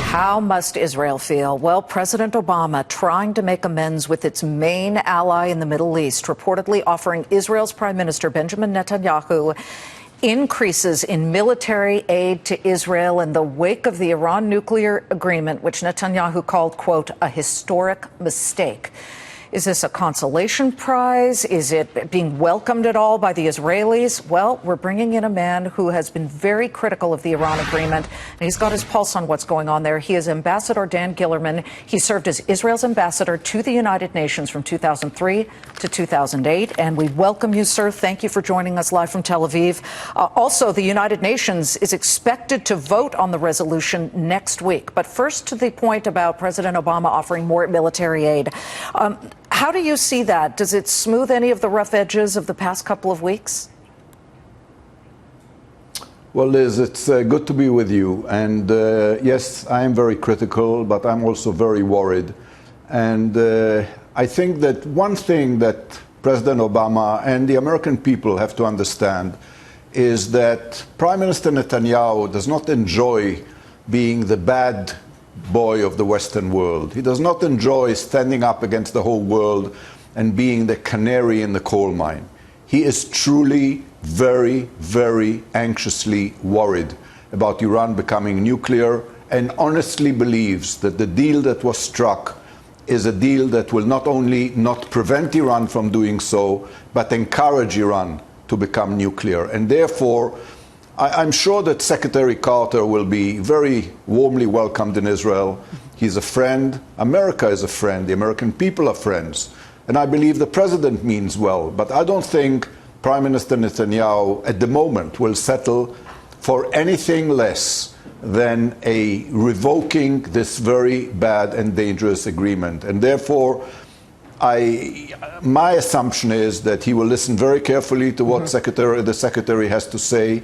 How must Israel feel? Well, President Obama trying to make amends with its main ally in the Middle East, reportedly offering Israel's Prime Minister Benjamin Netanyahu increases in military aid to Israel in the wake of the Iran nuclear agreement, which Netanyahu called, quote, a historic mistake. Is this a consolation prize? Is it being welcomed at all by the Israelis? Well, we're bringing in a man who has been very critical of the Iran agreement, and he's got his pulse on what's going on there. He is Ambassador Dan Gillerman. He served as Israel's ambassador to the United Nations from 2003 to 2008. And we welcome you, sir. Thank you for joining us live from Tel Aviv. Also, the United Nations is expected to vote on the resolution next week. But first, to the point about President Obama offering more military aid. How do you see that? Does it smooth any of the rough edges of the past couple of weeks? Well, Liz, it's good to be with you. And yes, I am very critical, but I'm also very worried. And I think that one thing that President Obama and the American people have to understand is that Prime Minister Netanyahu does not enjoy being the bad boy of the Western world. He does not enjoy standing up against the whole world and being the canary in the coal mine. He is truly very, very anxiously worried about Iran becoming nuclear and honestly believes that the deal that was struck is a deal that will not only not prevent Iran from doing so, but encourage Iran to become nuclear. And therefore, I'm sure that Secretary Carter will be very warmly welcomed in Israel. He's a friend. America is a friend. The American people are friends. And I believe the president means well. But I don't think Prime Minister Netanyahu at the moment will settle for anything less than a revoking this very bad and dangerous agreement. And therefore, my assumption is that he will listen very carefully to what the secretary has to say.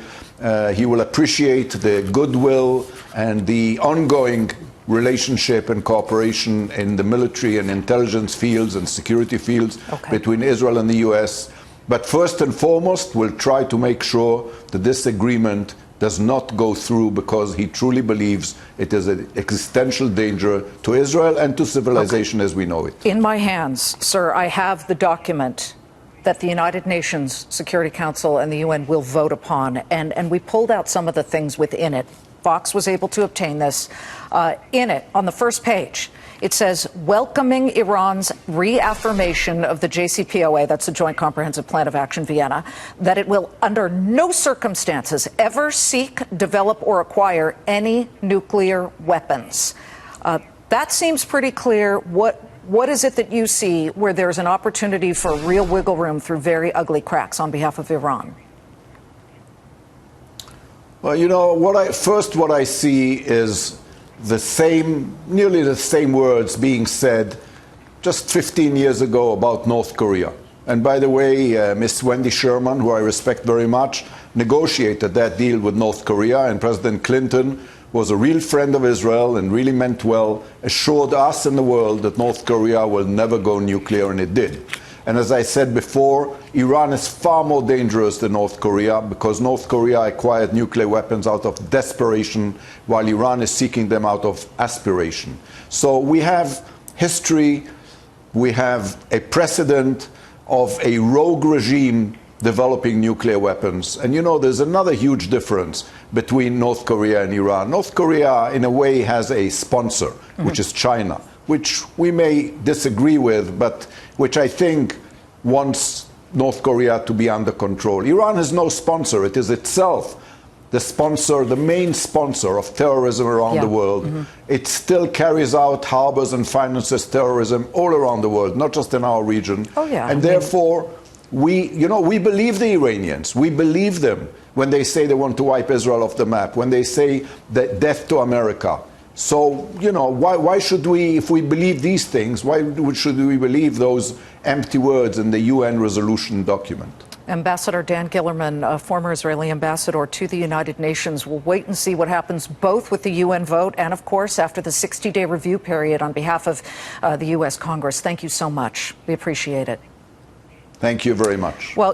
He will appreciate the goodwill and the ongoing relationship and cooperation in the military and intelligence fields and security fields between Israel and the U.S. But first and foremost, we'll try to make sure that this agreement does not go through, because he truly believes it is an existential danger to Israel and to civilization as we know it. In my hands, sir, I have the document that the United Nations Security Council and the UN will vote upon, and we pulled out some of the things within it. Fox was able to obtain this. In it, on the first page, it says, welcoming Iran's reaffirmation of the JCPOA, that's the Joint Comprehensive Plan of Action, Vienna, that it will under no circumstances ever seek, develop, or acquire any nuclear weapons. That seems pretty clear. What is it that you see where there's an opportunity for real wiggle room through very ugly cracks on behalf of Iran? Well, you know, what I see is nearly the same words being said just 15 years ago about North Korea. And by the way, Miss Wendy Sherman, who I respect very much, negotiated that deal with North Korea, and President Clinton was a real friend of Israel and really meant well, assured us and the world that North Korea will never go nuclear, and it did. And as I said before, Iran is far more dangerous than North Korea, because North Korea acquired nuclear weapons out of desperation, while Iran is seeking them out of aspiration. So we have history, we have a precedent of a rogue regime developing nuclear weapons. And you know, there's another huge difference between North Korea and Iran. North Korea, in a way, has a sponsor, which is China, which we may disagree with, but which I think wants North Korea to be under control. Iran has no sponsor. It is itself the sponsor, the main sponsor of terrorism around the world. It still carries out, harbors and finances terrorism all around the world, not just in our region. And therefore, we believe the Iranians. We believe them when they say they want to wipe Israel off the map, when they say that death to America. So, you know, why should we, if we believe these things, why should we believe those empty words in the UN resolution document? Ambassador Dan Gillerman, a former Israeli ambassador to the United Nations, will wait and see what happens both with the UN vote and, of course, after the 60-day review period on behalf of the U.S. Congress. Thank you so much. We appreciate it. Thank you very much. Well,